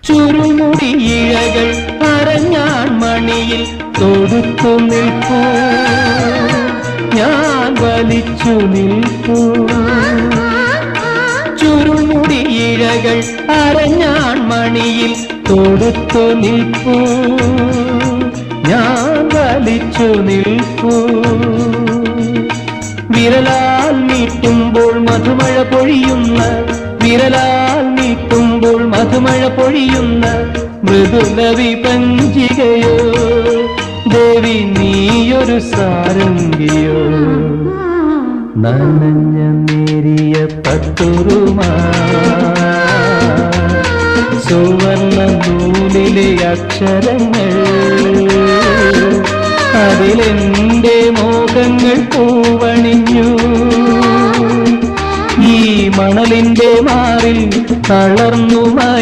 ചുരുമുടി ഇഴകൾ അരഞ്ഞാൺ മണിയിൽ തൊടുത്തു നിൽപ്പൂ, ഞാൻ വലിച്ചു നിൽപ്പൂ. ചുരുമുടി ഇഴകൾ അരഞ്ഞാൺ മണിയിൽ തൊടുത്തു നിൽപ്പൂ, ഞാൻ വലിച്ചു നിൽപ്പൂ. വിരലാൽ നീട്ടുമ്പോൾ മധുമഴ പൊഴിയുന്ന, വിരലാൽ നീട്ടുമ്പോൾ മധുമഴ പൊഴിയുന്ന മൃദുല വിപഞ്ചികയോ, ദേവി നീയൊരു സാരംഗിയോ. നനഞ്ഞ നേരിയ പട്ടുറുമാ, സുവർണ്ണ നൂലിലെ അക്ഷരങ്ങൾ, അതിലെന്റെ മോഹങ്ങൾ പൂവണിഞ്ഞു. ഈ മണലിന്റെ മാറിൽ തളർന്നുമായി